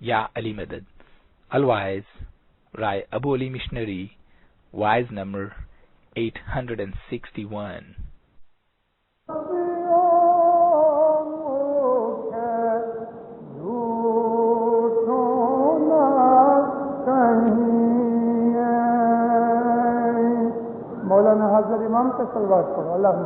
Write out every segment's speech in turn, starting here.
Ya Ali Madad. Otherwise, Rai Abu Ali Missionary, wise number 861. مولانا حضرت امام سے صلوات پڑھو اللہم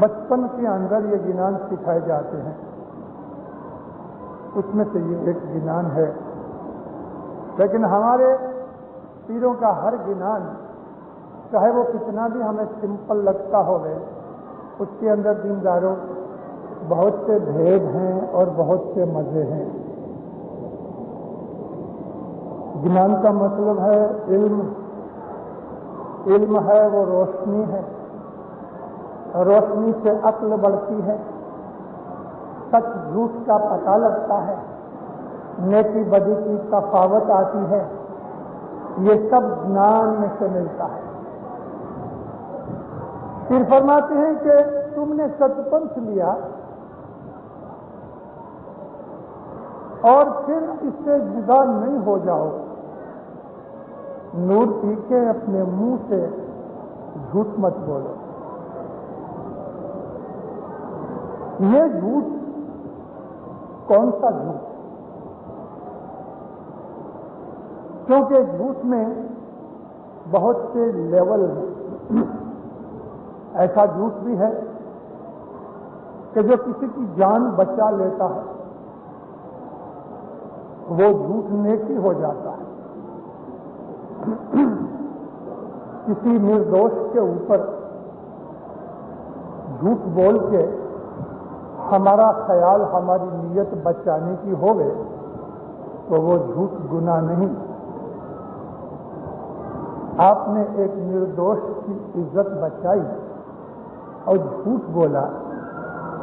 بچپن کے اندر یہ گنان سکھائے جاتے ہیں، اس میں سے یہ ایک گنان ہے، لیکن ہمارے پیروں کا ہر گنان چاہے وہ کتنا بھی ہمیں سمپل لگتا ہوئے، اس کے اندر دینداروں بہت سے بھید ہیں اور بہت سے مزے ہیں۔ گنان کا مطلب ہے علم، علم ہے وہ روشنی ہے، روشنی سے عقل بڑھتی ہے، سچ جھوٹ کا پتہ لگتا ہے، نیکی بدی کی تفاوت آتی ہے، یہ سب گنان میں سے ملتا ہے۔ پھر فرماتے ہیں کہ تم نے ستپنتھ لیا اور پھر اس سے جدا نہیں ہو جاؤ، نور پی کے اپنے منہ سے جھوٹ مت بولو۔ یہ جھوٹ کون سا جھوٹ؟ کیونکہ جھوٹ میں بہت سے لیول ہیں۔ ایسا جھوٹ بھی ہے کہ جو کسی کی جان بچا لیتا ہے، وہ جھوٹ نیکی ہو جاتا ہے۔ کسی نردوش کے اوپر جھوٹ بول کے ہمارا خیال ہماری نیت بچانے کی ہوگے تو وہ جھوٹ گناہ نہیں۔ آپ نے ایک نردوش کی عزت بچائی اور جھوٹ بولا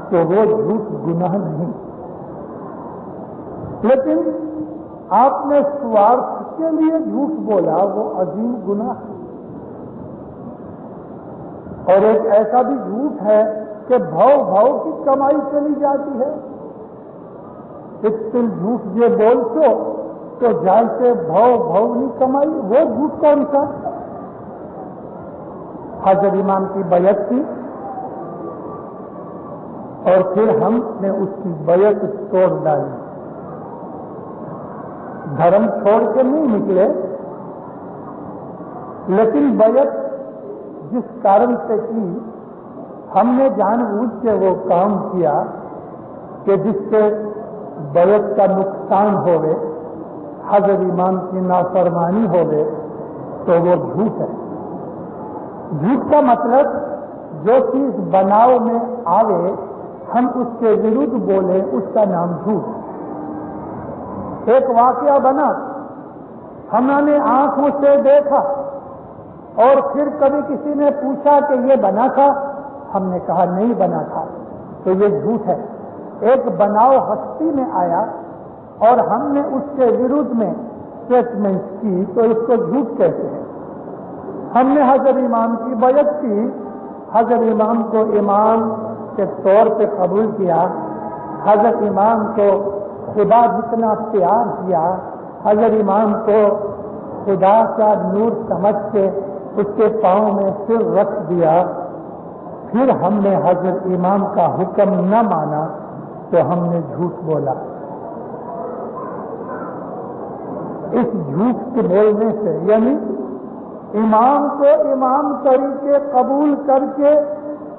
تو وہ جھوٹ گناہ نہیں، لیکن آپ نے سوارتھ کے لیے جھوٹ بولا وہ عظیم گناہ ہے۔ اور ایک ایسا بھی جھوٹ ہے کہ بھاؤ کی کمائی چلی جاتی ہے۔ ایک تم جھوٹ یہ بولتے تو جائے سے بھاؤ نہیں کمائی، وہ جھوٹ کون سا؟ حضرت امام کی بیعت کی اور پھر ہم نے اس کی بیعت توڑ ڈالی، دھرم چھوڑ کے نہیں نکلے، لیکن بیعت جس کارن سے کی ہم نے جان بوجھ کے وہ کام کیا کہ جس سے بیعت کا نقصان ہوئے، حضرت امام کی نافرمانی ہوئے، تو وہ جھوٹ ہے۔ جھوٹ کا مطلب جو چیز بناؤ میں آوے ہم اس کے ورد بولیں، اس کا نام جھوٹ۔ ایک واقعہ بنا، ہم نے آنکھوں سے دیکھا اور پھر کبھی کسی نے پوچھا کہ یہ بنا تھا، ہم نے کہا نہیں بنا تھا، تو یہ جھوٹ ہے۔ ایک بناؤ ہستی میں آیا اور ہم نے اس کے ورد میں اسٹیٹمنٹ کی تو اس کو جھوٹ کہتے ہیں۔ ہم نے حضرت امام کی بیعت کی، حضرت امام کو امام کے طور پہ قبول کیا، حضرت امام کو خدا جتنا پیار کیا، حضرت امام کو خدا کا نور سمجھ کے اس کے پاؤں میں سر رکھ دیا، پھر ہم نے حضرت امام کا حکم نہ مانا تو ہم نے جھوٹ بولا۔ اس جھوٹ کے بولنے سے یعنی امام کو امام طریقے قبول کر کے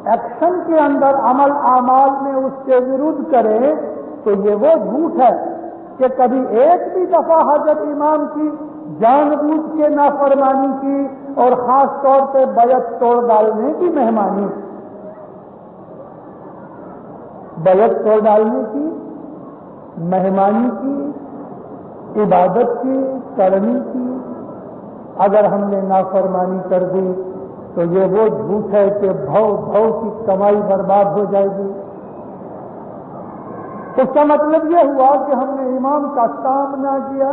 ایکشن کے اندر عمل اعمال میں اس کے ورد کرے تو یہ وہ جھوٹ ہے کہ کبھی ایک بھی دفعہ حضرت امام کی جان بوجھ کے نافرمانی کی اور خاص طور پہ بیعت توڑ ڈالنے کی مہمانی، بیعت توڑ ڈالنے کی مہمانی کی، عبادت کی کرنی کی، اگر ہم نے نافرمانی کر دی تو یہ وہ جھوٹ ہے کہ بھاؤ کی کمائی برباد ہو جائے گی۔ اس کا مطلب یہ ہوا کہ ہم نے امام کا سامنا کیا۔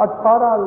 18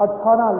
18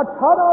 18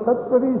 36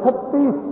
36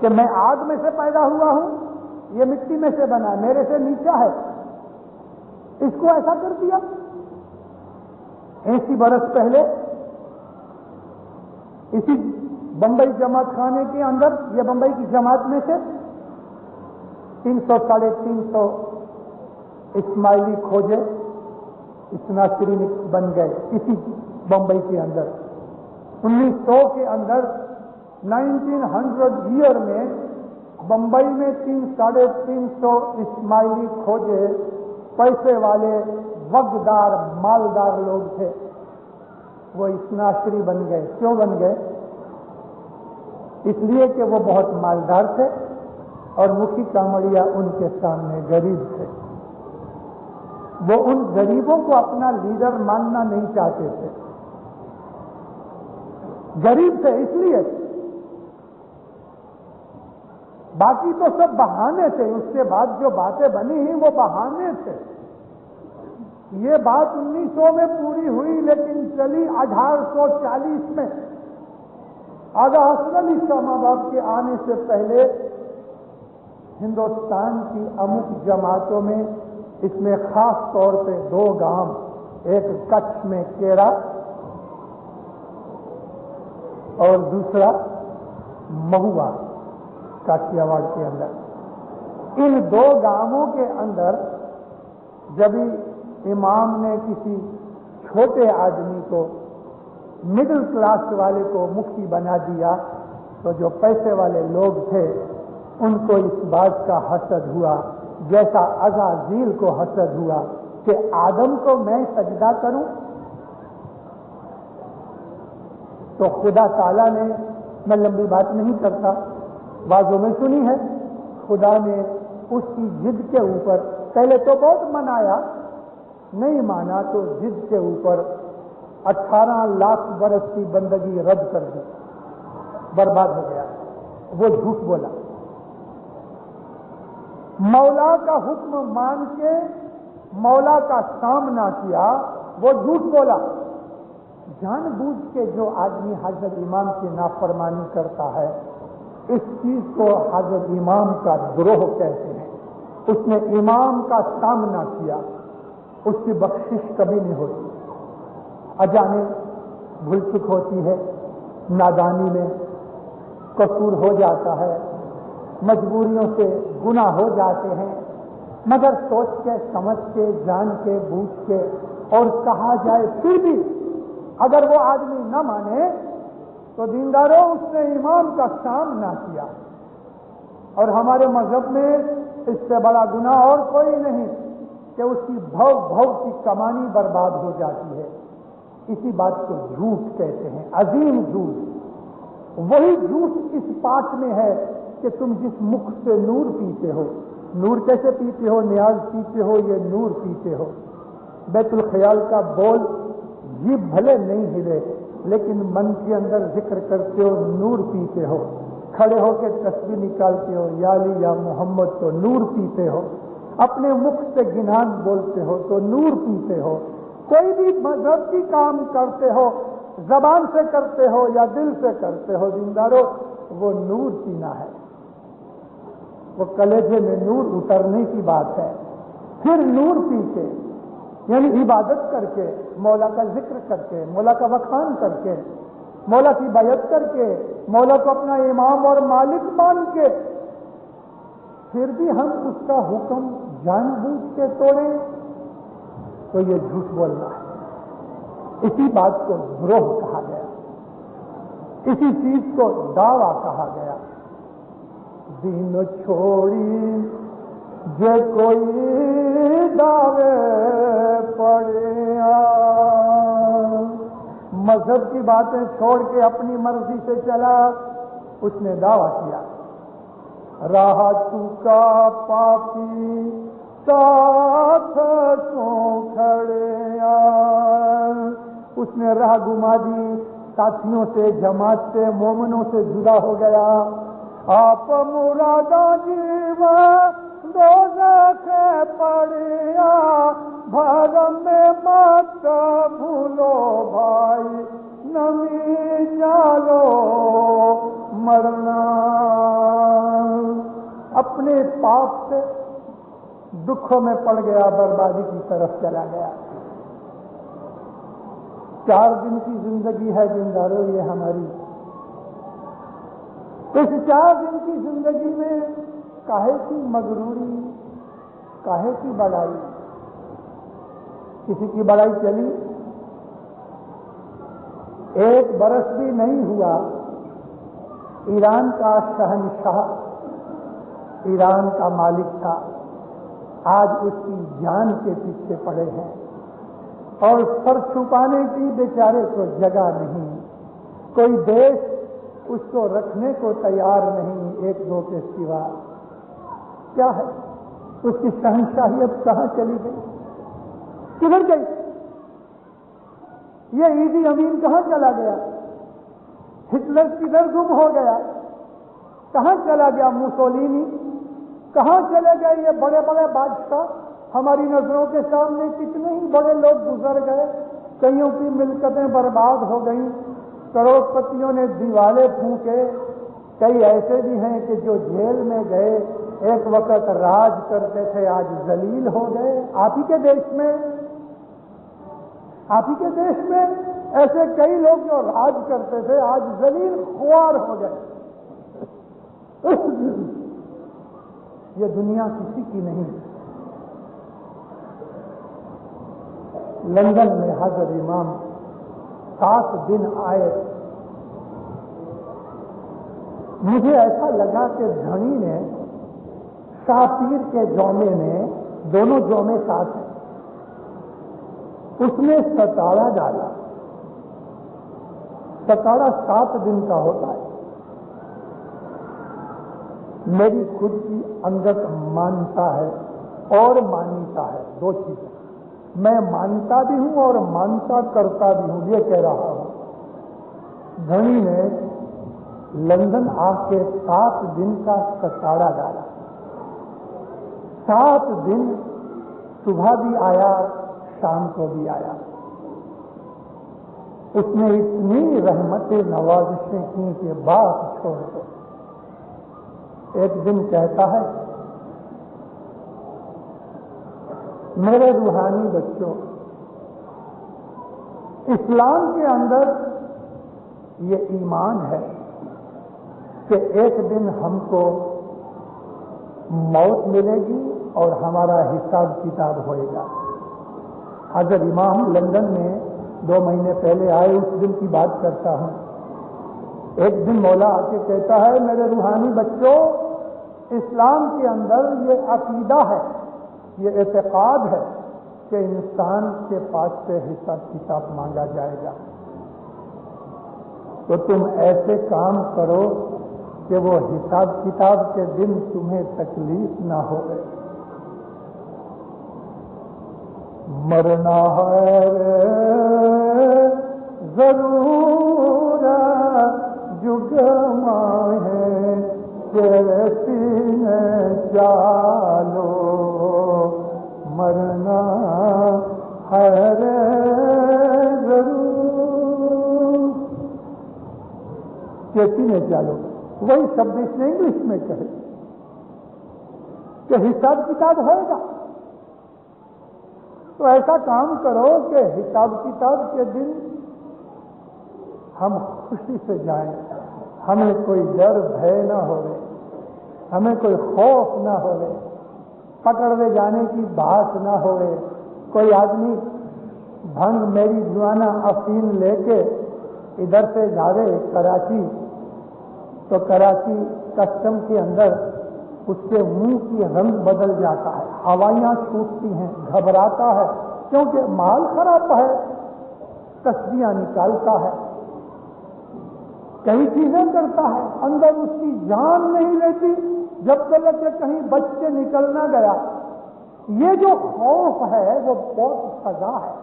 کہ میں آگ میں سے پیدا ہوا ہوں, یہ مٹی میں سے بنا, میرے سے نیچا ہے, اس کو ایسا کر دیا. 80 برس پہلے اسی بمبئی جماعت خانے کے اندر, یہ بمبئی کی جماعت میں سے 300-350 اسماعیلی کھوجے اسناشری بن گئے اسی بمبئی کے اندر. 1900 کے اندر 1900 ایئر میں بمبئی میں 300-350 اسماعیلی کھوجے پیسے والے وقدار مالدار لوگ تھے, وہ اسناشری بن گئے. کیوں بن گئے؟ اس لیے کہ وہ بہت مالدار تھے اور مکھی کامڑیا ان کے سامنے غریب تھے. وہ ان غریبوں کو اپنا لیڈر ماننا نہیں چاہتے تھے. غریب تھے اس لیے, باقی تو سب بہانے تھے. اس کے بعد جو باتیں بنی وہ بہانے تھے. یہ بات 1900 میں پوری ہوئی لیکن چلی 1840 میں. آغا حسن علی شاہ ماں باپ کے آنے سے پہلے ہندوستان کی امک جماعتوں میں, اس میں خاص طور پہ 2 گاؤں, ایک کچھ میں کیرا اور دوسرا مہوا کاٹیاواڑ کے اندر. ان 2 گاؤں کے اندر جب امام نے کسی چھوٹے آدمی کو, مڈل کلاس والے کو مفتی بنا دیا تو جو پیسے والے لوگ تھے ان کو اس بات کا حسد ہوا جیسا عزازیل کو حسد ہوا کہ آدم کو میں سجدہ کروں. تو خدا تعالیٰ نے, میں لمبی بات نہیں کرتا, بازوں میں سنی ہے, خدا نے اس کی ضد کے اوپر پہلے تو بہت منایا, نہیں مانا تو ضد کے اوپر 18 لاکھ برس کی بندگی رد کر دی, برباد ہو گیا. وہ جھوٹ بولا. مولا کا حکم مان کے مولا کا سامنا کیا, وہ جھوٹ بولا. جان بوجھ کے جو آدمی حضرت امام کی نافرمانی کرتا ہے اس چیز کو حضرت امام کا دروہ کہتے ہیں. اس نے امام کا سامنا کیا, اس کی بخشش کبھی نہیں ہوتی. اجانے بھول چک ہوتی ہے, نادانی میں قصور ہو جاتا ہے, مجبوریوں سے گناہ ہو جاتے ہیں, مگر سوچ کے سمجھ کے جان کے بوجھ کے اور کہا جائے پھر بھی اگر وہ آدمی نہ مانے تو دینداروں اس نے امام کا سامنا کیا. اور ہمارے مذہب میں اس سے بڑا گناہ اور کوئی نہیں کہ اس کی بھو کی کمانی برباد ہو جاتی ہے. اسی بات کو جھوٹ کہتے ہیں, عظیم جھوٹ. وہی جھوٹ اس بات میں ہے کہ تم جس مکھ سے نور پیتے ہو, نور کیسے پیتے ہو, نیاز پیتے ہو, یہ نور پیتے ہو. بیت الخیال کا بول جیب بھلے نہیں ہلے لیکن من کے اندر ذکر کرتے ہو, نور پیتے ہو. کھڑے ہو کے تسبیح نکالتے ہو یا علی یا محمد تو نور پیتے ہو. اپنے مکھ سے گنان بولتے ہو تو نور پیتے ہو. کوئی بھی مذہب کی کام کرتے ہو, زبان سے کرتے ہو یا دل سے کرتے ہو, دیندارو وہ نور پینا ہے. وہ کلیجے میں نور اترنے کی بات ہے. پھر نور پی کے یعنی عبادت کر کے, مولا کا ذکر کر کے, مولا کا بخان کر کے, مولا کی بیعت کر کے, مولا کو اپنا امام اور مالک مان کے, پھر بھی ہم اس کا حکم جان بوجھ کے توڑیں تو یہ جھوٹ بولنا ہے. اسی بات کو دروہ کہا گیا, اسی چیز کو دعویٰ کہا گیا. دین چھوڑی جو کوئی دعوے پڑیا, مذہب کی باتیں چھوڑ کے اپنی مرضی سے چلا, اس نے دعویٰ کیا. راہ تو کا پاپی ساتھ سو کھڑیا, اس نے راہ گما دی, ساتھیوں سے, جماعت سے, مومنوں سے جدا ہو گیا. آپ مرادا جیوا دوزخ پڑیا, بھرم میں مت بھولو بھائی, نمی چالو مرنا. اپنے پاپ سے دکھوں میں پڑ گیا، بربادی کی طرف چلا گیا۔ 4 دن کی زندگی ہے زندارو یہ ہماری، اس 4 دن کی زندگی میں کاہے کی مغروری، کاہے کی بڑائی؟ کسی کی بڑائی چلی؟ 1 برس بھی نہیں ہوا، ایران کا شہنشاہ، ایران کا مالک تھا، آج اس کی جان کے پیچھے پڑے ہیں اور سر چھپانے کی بیچارے کو جگہ نہیں، کوئی دیش اس کو رکھنے کو تیار نہیں 1-2 کے سوا۔ کیا ہے اس کی شہنشاہیت؟ کہاں چلی گئی؟ کدھر گئی؟ یہ ایدی امین کہاں چلا گیا؟ ہٹلر کدھر گم ہو گیا؟ کہاں چلا گیا موسولینی؟ کہاں چلے گئے یہ بڑے بڑے بادشاہ؟ ہماری نظروں کے سامنے کتنے ہی بڑے لوگ گزر گئے، کئیوں کی ملکتیں برباد ہو گئیں، کروڑ پتیوں نے دیوالے پھونکے، کئی ایسے بھی ہیں کہ جو جیل میں گئے، ایک وقت راج کرتے تھے آج ذلیل ہو گئے۔ آپ ہی کے دیش میں ایسے کئی لوگ جو راج کرتے تھے آج ذلیل خوار ہو گئے۔ یہ دنیا کسی کی نہیں۔ لندن میں حضرت امام 7 دن آئے، مجھے ایسا لگا کہ دھنی نے شاہ پیر کے جومے میں، دونوں جومے ساتھ ہیں، اس نے ستارہ ڈالا۔ ستارہ 7 دن کا ہوتا ہے۔ میری خود کی انگت مانتا ہے اور مانتا ہے، 2 چیزیں، میں مانتا بھی ہوں اور مانتا کرتا بھی ہوں، یہ کہہ رہا ہوں۔ دھنی نے لندن آ کے 7 دن کا ستارہ ڈالا، 7 دن صبح بھی آیا شام کو بھی آیا۔ اس نے اتنی رحمت نوازشیں کی کہ بات چھوڑ دو۔ ایک دن کہتا ہے، میرے روحانی بچوں، اسلام کے اندر یہ ایمان ہے کہ ایک دن ہم کو موت ملے گی اور ہمارا حساب کتاب ہوئے گا۔ حضرت امام لندن میں 2 مہینے پہلے آئے، اس دن کی بات کرتا ہوں۔ ایک دن مولا آ کے کہتا ہے، میرے روحانی بچوں، اسلام کے اندر یہ عقیدہ ہے، یہ اعتقاد ہے کہ انسان کے پاس سے حساب کتاب مانگا جائے گا، تو تم ایسے کام کرو کہ وہ حساب کتاب کے دن تمہیں تکلیف نہ ہو۔ مرنا ہے ضرور جگما ہے سینے چالو، مرنا ہے ضرور سینے چالو۔ وہی شبد اس نے انگلش میں کہے کہ حساب کتاب ہوئے گا، تو ایسا کام کرو کہ حساب کتاب کے دن ہم خوشی سے جائیں، ہمیں کوئی ڈر بھے نہ ہوئے، ہمیں کوئی خوف نہ ہوئے، پکڑے جانے کی بات نہ ہوئے۔ کوئی آدمی بھنگ میری جوانا افیم لے کے ادھر سے جاوے کراچی، تو کراچی کسٹم کے اندر اس کے منہ کی رنگ بدل جاتا ہے، ہوائیاں چھوٹتی ہیں، گھبراتا ہے، کیونکہ مال خراب ہے، کشتیاں نکالتا ہے، کئی چیزیں کرتا ہے، اندر اس کی جان نہیں لیتی جب تک کہ کہیں بچ کے نکل نہ گیا۔ یہ جو خوف ہے وہ بہت سزا ہے۔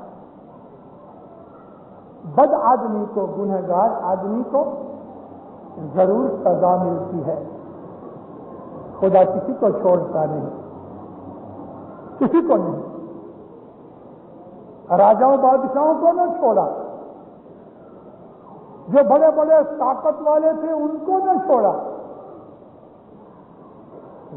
بد آدمی کو، گنہگار آدمی کو ضرور سزا ملتی ہے، خدا کسی کو چھوڑتا نہیں، کسی کو نہیں، راجاؤں بادشاہوں کو نہ چھوڑا، جو بڑے بڑے طاقت والے تھے ان کو نہ چھوڑا،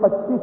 25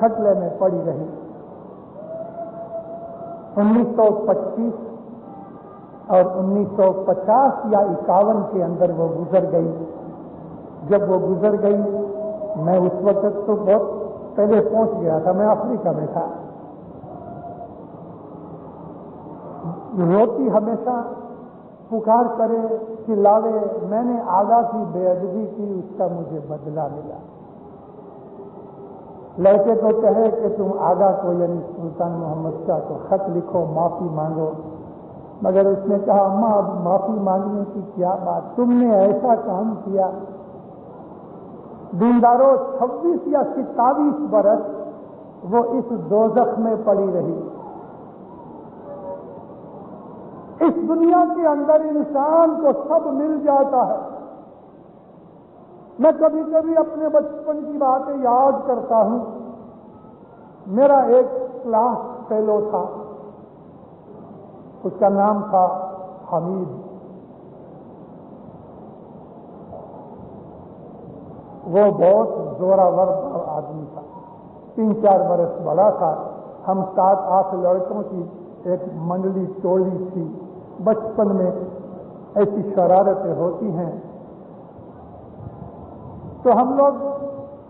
کھٹلے میں پڑی رہی۔ 1925 اور 1950 یا 51 کے اندر وہ گزر گئی۔ جب وہ گزر گئی، میں اس وقت تو بہت پہلے پہنچ گیا تھا، میں افریقہ میں تھا۔ روتی ہمیشہ، پکار کرے، چلاوے، میں نے آگا کی بے ادبی کی، اس کا مجھے بدلہ ملا۔ لڑکے کو کہے کہ تم آگا کو یعنی سلطان محمد شاہ کو خط لکھو، معافی مانگو، مگر اس نے کہا اماں اب معافی مانگنے کی کیا بات، تم نے ایسا کام کیا۔ دینداروں 26 یا 27 برس وہ اس دوزخ میں پڑی رہی۔ اس دنیا کے اندر انسان کو سب مل جاتا ہے۔ میں کبھی کبھی اپنے بچپن کی باتیں یاد کرتا ہوں۔ میرا ایک کلاس فیلو تھا، اس کا نام تھا حمید۔ وہ بہت زوراور آدمی تھا، 3-4 برس بڑا تھا۔ ہم 7-8 لڑکوں کی ایک منڈلی ٹولی تھی۔ بچپن میں ایسی شرارتیں ہوتی ہیں تو ہم لوگ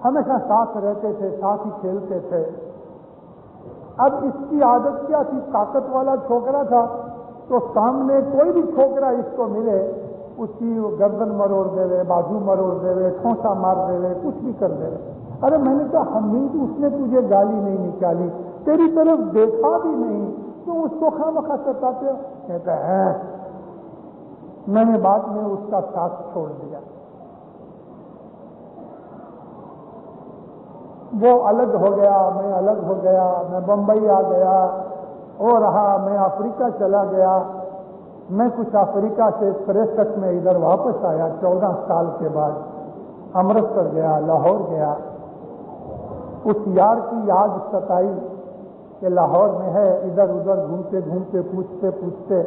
ہمیشہ ساتھ رہتے تھے، ساتھ ہی کھیلتے تھے۔ اب اس کی عادت کیا تھی، طاقت والا چھوکرا تھا تو سامنے کوئی بھی چھوکرا اس کو ملے اس کی گردن مروڑ دے رہے، بازو مروڑ دے رہے، ٹھونسا مار دے رہے، کچھ بھی کر دے رہے۔ ارے میں نے کہا حمید اس نے تجھے گالی نہیں نکالی، تیری طرف دیکھا بھی نہیں، تم اس کو خواہ ستاتے ہو؟ کہتا ہے میں نے بعد میں اس کا ساتھ چھوڑ دیا۔ وہ الگ ہو گیا، میں الگ ہو گیا، میں بمبئی آ گیا، وہ رہا، میں افریقہ چلا گیا۔ میں کچھ افریقہ سے 63 میں ادھر واپس آیا 14 سال کے بعد، امرتسر گیا، لاہور گیا۔ اس یار کی یاد ستائی کہ لاہور میں ہے، ادھر ادھر گھومتے گھومتے پوچھتے پوچھتے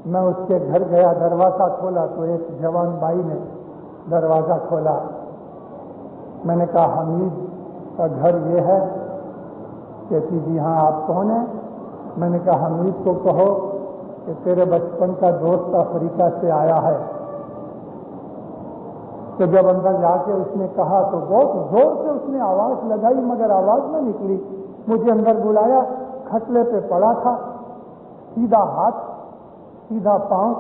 میں اس کے گھر گیا، دروازہ کھولا تو ایک جوان بھائی نے دروازہ کھولا۔ میں نے کہا حمید کا گھر یہ ہے؟ کہتی جی ہاں، آپ کون ہیں؟ میں نے کہا حمید کو کہو کہ تیرے بچپن کا دوست افریقہ سے آیا ہے۔ تو جب اندر جا کے اس نے کہا تو بہت زور سے اس نے آواز لگائی مگر آواز نہ نکلی۔ مجھے اندر بلایا، کھٹلے پہ پڑا تھا، سیدھا ہاتھ سیدھا پاؤں،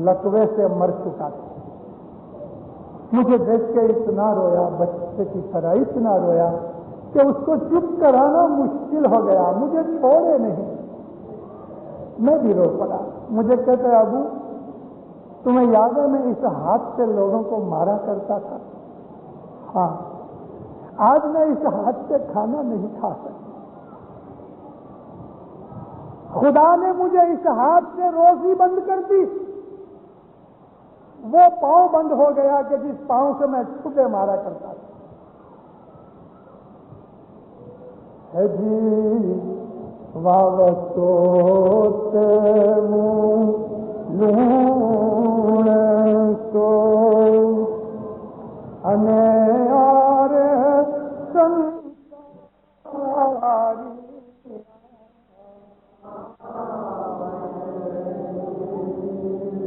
لکوے سے مر چکا تھا۔ مجھے دیکھ کے اتنا رویا، بچے کی طرح اتنا رویا کہ اس کو چپ کرانا مشکل ہو گیا، مجھے چھوڑے نہیں، میں بھی رو پڑا۔ مجھے کہتے ابو تمہیں یاد ہے میں اس ہاتھ سے لوگوں کو مارا کرتا تھا؟ ہاں، آج میں اس ہاتھ سے کھانا نہیں کھا سکتا، خدا نے مجھے اس ہاتھ سے روزی بند کر دی۔ وہ پاؤں بند ہو گیا کہ جس پاؤں سے میں چھپے مارا کرتا تھا۔ ہے جی واوستوت لون تو انیار سنساری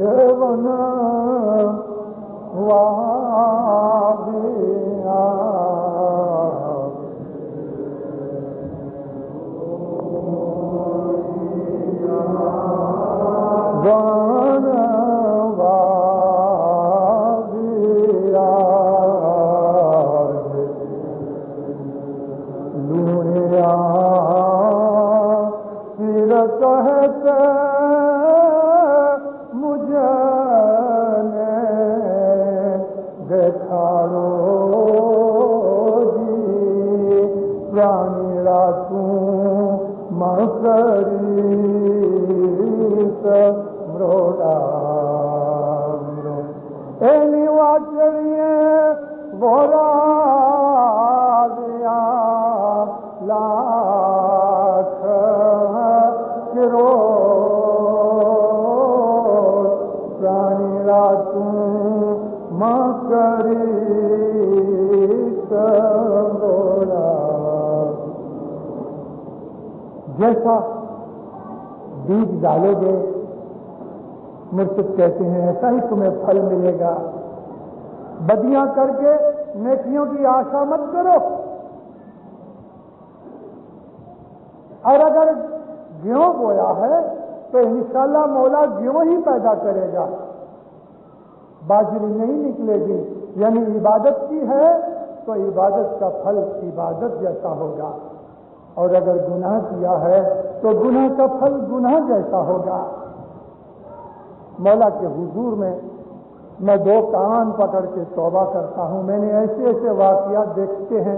ایون وابیا وان وابیا لونیا پھر کہتے مجھے دیکھاڑو جی پرانی راتوں مکری مروڑا اینی واچڑیے بورا دیا لاکھ کرو پرانی راتوں مکری سروڑا جیسا بیج ڈالو گے مرشد کہتے ہیں ایسا ہی تمہیں پھل ملے گا. بدیاں کر کے نیکیوں کی آشا مت کرو. اور اگر گیہوں بویا ہے تو انشاءاللہ مولا گیہوں ہی پیدا کرے گا, باجری نہیں نکلے گی. یعنی عبادت کی ہے تو عبادت کا پھل عبادت جیسا ہوگا, اور اگر گناہ کیا ہے تو گناہ کا پھل گناہ جیسا ہوگا. مولا کے حضور میں دو کان پکڑ کے توبہ کرتا ہوں. میں نے ایسے ایسے واقعات دیکھتے ہیں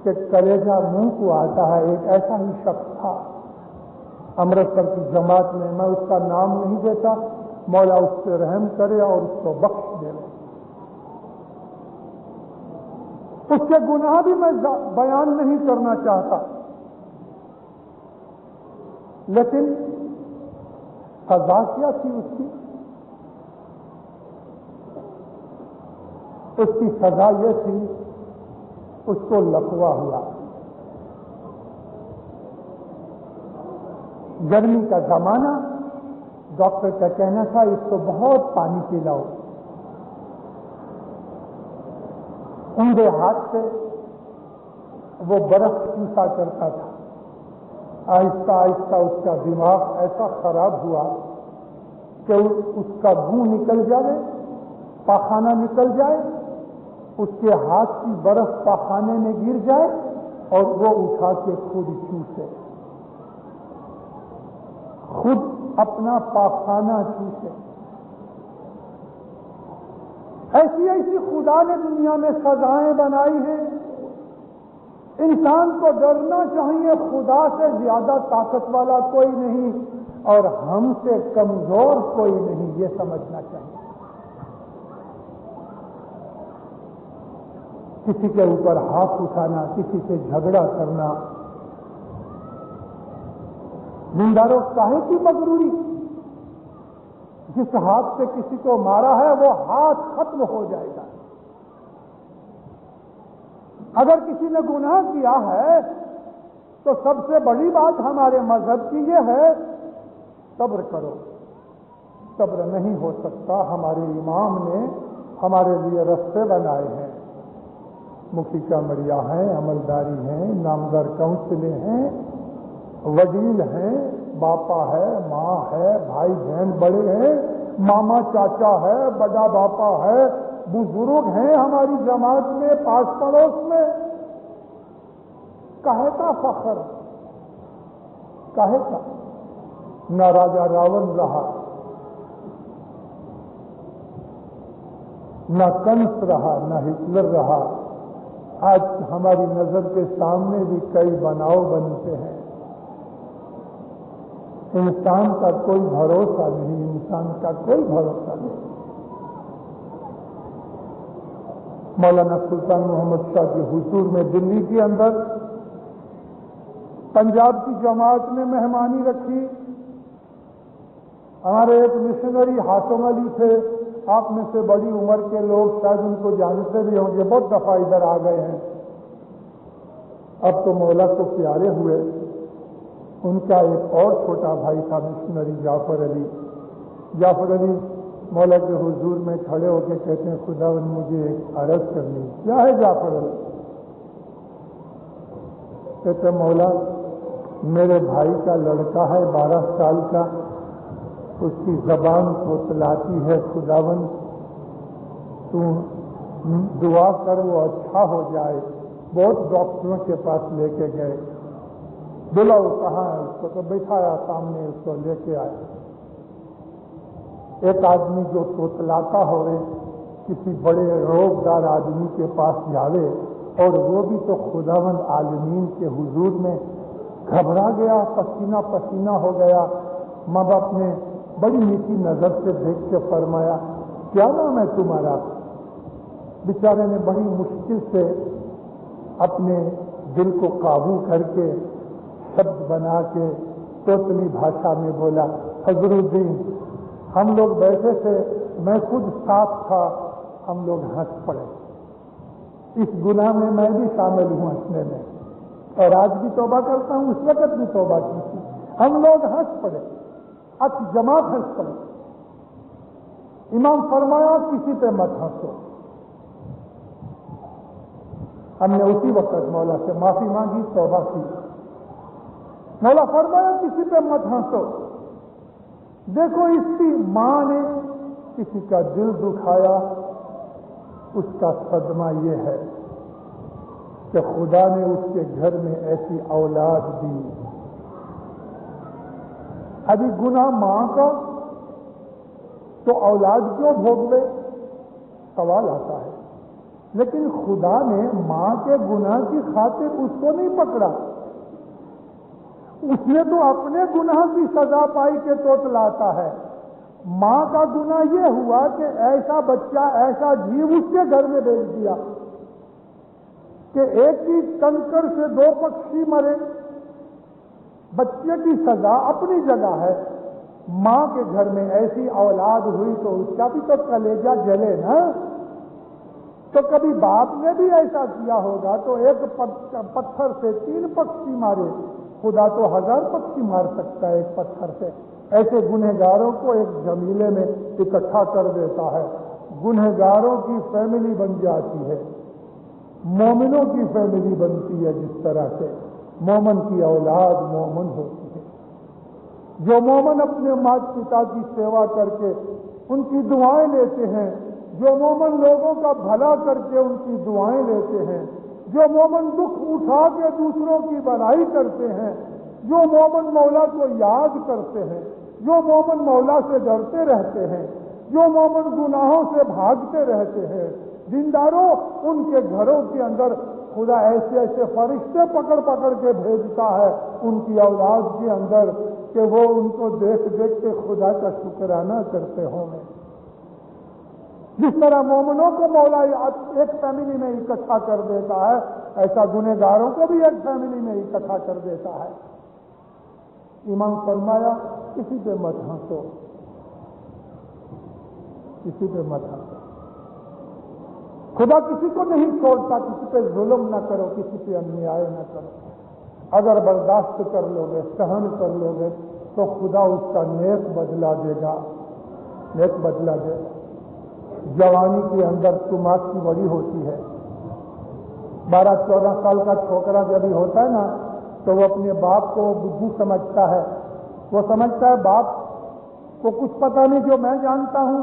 کہ کلیجہ منہ کو آتا ہے. ایک ایسا ہی شخص تھا امرتسر کی جماعت میں اس کا نام نہیں دیتا, مولا اس پہ رحم کرے اور اس کو بخش دے. اس کے گناہ بھی میں بیان نہیں کرنا چاہتا, لیکن سزا کیا تھی اس کی؟ اس کی سزا یہ تھی, اس کو لقوہ ہوا. گرمی کا زمانہ, ڈاکٹر کا کہنا تھا اس کو بہت پانی پلاؤ. اونڈے ہاتھ سے وہ برف چوسا کرتا تھا. آہستہ آہستہ اس کا دماغ ایسا خراب ہوا کہ اس کا منہ نکل جائے, پاخانہ نکل جائے, اس کے ہاتھ کی برف پاخانے میں گر جائے اور وہ اٹھا کے خود چوسے, خود اپنا پاخانہ چوسے. ایسی ایسی خدا نے دنیا میں سزائیں بنائی ہیں. انسان کو ڈرنا چاہیے, خدا سے زیادہ طاقت والا کوئی نہیں اور ہم سے کمزور کوئی نہیں, یہ سمجھنا چاہیے. کسی کے اوپر ہاتھ اٹھانا, کسی سے جھگڑا کرنا, زندارو کاہے کی مغروری؟ جس ہاتھ سے کسی کو مارا ہے وہ ہاتھ ختم ہو جائے گا. اگر کسی نے گناہ کیا ہے تو سب سے بڑی بات ہمارے مذہب کی یہ ہے صبر کرو. صبر نہیں ہو سکتا. ہمارے امام نے ہمارے لیے رستے بنائے ہیں. مکھیکا مڑیا ہیں, عملداری ہیں, نامدار کونسلیں ہیں, وڈیل ہیں, باپا ہے, ماں ہے, بھائی بہن بڑے ہیں, ماما چاچا ہے, بڑا باپا ہے, بزرگ ہیں ہماری جماعت میں, پاس پڑوس میں. کاہے کا فخر, کاہے کا؟ نہ راجا راون رہا, نہ کنس رہا, نہ ہٹلر رہا. آج ہماری نظر کے سامنے بھی کئی بناؤ بنتے ہیں. انسان کا کوئی بھروسہ نہیں, انسان کا کوئی بھروسہ نہیں. مولانا سلطان محمد شاہ کے حضور میں دلی کے اندر پنجاب کی جماعت نے مہمانی رکھی. ہمارے ایک مشنری ہاشم علی تھے, آپ میں سے بڑی عمر کے لوگ شاید ان کو جانتے بھی ہوں گے, بہت دفعہ ادھر آ گئے ہیں. اب تو مولا کو پیارے ہوئے. ان کا ایک اور چھوٹا بھائی تھا مشنری جعفر علی. جعفر علی مولا کے حضور میں کھڑے ہو کے کہتے ہیں خداوند مجھے ایک عرض کرنی. کیا ہے جعفر علی؟ کہتے مولا میرے بھائی کا لڑکا ہے 12 سال کا, اس کی زبان توتلاتی ہے, خداوند تو دعا کر وہ اچھا ہو جائے. بہت ڈاکٹروں کے پاس لے کے گئے, بلاؤ کہاں ہے اس کو, تو بٹھایا سامنے, اس کو لے کے آئے. ایک آدمی جو توتلاتا ہوئے کسی بڑے روگدار آدمی کے پاس جاوے, اور وہ بھی تو خداوند عالمین کے حضور میں گھبرا گیا, پسینہ پسینہ ہو گیا. ماں باپ نے بڑی میٹھی نظر سے دیکھ کے فرمایا کیا نام ہے تمہارا؟ بیچارے نے بڑی مشکل سے اپنے دل کو قابو کر کے شبد بنا کے توتلی بھاشا میں بولا حضرت الدین. ہم لوگ بیٹھے تھے, میں خود ساتھ تھا, ہم لوگ ہنس پڑے. اس گناہ میں بھی شامل ہوں ہنسنے میں. اور آج بھی توبہ کرتا ہوں، اس وقت بھی توبہ کی تھی۔ ہم لوگ ہنس پڑے، اچ جماعت ہنس پڑے۔ امام فرمایا کسی پہ مت ہنسو۔ ہم نے اسی وقت مولا سے معافی مانگی، توبہ کی۔ مولا فرمایا کسی پہ مت ہنسو۔ دیکھو اس کی ماں نے کسی کا دل دکھایا، اس کا صدمہ یہ ہے کہ خدا نے اس کے گھر میں ایسی اولاد دی۔ ابھی گناہ ماں کا تو اولاد کیوں بھوگوے؟ سوال آتا ہے۔ لیکن خدا نے ماں کے گناہ کی خاطر اس کو نہیں پکڑا، اس نے تو اپنے گناہ کی سزا پائی کہ توتلاتا ہے۔ ماں کا گناہ یہ ہوا کہ ایسا بچہ، ایسا جیو اس کے گھر میں بھیج دیا کہ ایک ہی کنکر سے 2 پکشی مرے۔ بچے کی سزا اپنی جگہ ہے، ماں کے گھر میں ایسی اولاد ہوئی تو اس کا بھی تو کلیجہ جلے نا۔ تو کبھی باپ نے بھی ایسا کیا ہوگا تو ایک پتھر سے 3 پکشی مارے، خدا تو 1000 پکشی مار سکتا ہے ایک پتھر سے۔ ایسے گنہگاروں کو ایک جمیلے میں اکٹھا کر دیتا ہے، گنہگاروں کی فیملی بن جاتی ہے، مومنوں کی فیملی بنتی ہے۔ جس طرح سے مومن کی اولاد مومن ہوتی ہے، جو مومن اپنے ماتا پتا کی سیوا کر کے ان کی دعائیں لیتے ہیں، جو مومن لوگوں کا بھلا کر کے ان کی دعائیں لیتے ہیں، جو مومن دکھ اٹھا کے دوسروں کی بھلائی کرتے ہیں، جو مومن مولا کو یاد کرتے ہیں، جو مومن مولا سے ڈرتے رہتے ہیں، جو مومن گناہوں سے بھاگتے رہتے ہیں، دینداروں، ان کے گھروں کے اندر خدا ایسے ایسے فرشتے پکڑ پکڑ کے بھیجتا ہے ان کی اولاد کے اندر کہ وہ ان کو دیکھ دیکھ کے خدا کا شکرانہ کرتے ہوں گے۔ جس طرح مومنوں کو مولا ایک فیملی میں اکٹھا کر دیتا ہے، ایسا گنہگاروں کو بھی ایک فیملی میں اکٹھا کر دیتا ہے۔ امام فرمایا کسی پہ مت ہنسو، کسی پہ مت ہنسو۔ خدا کسی کو نہیں چھوڑتا، کسی پہ ظلم نہ کرو، کسی پہ انیائے نہ کرو۔ اگر برداشت کر لو گے، سہن کر لو گے تو خدا اس کا نیک بدلہ دے گا، نیک بدلہ دے گا۔ جوانی کے اندر تماک کی بڑی ہوتی ہے۔ 12-14 سال کا چھوکرا جب ہی ہوتا ہے نا تو وہ اپنے باپ کو بدھو سمجھتا ہے، وہ سمجھتا ہے باپ کو کچھ پتہ نہیں جو میں جانتا ہوں۔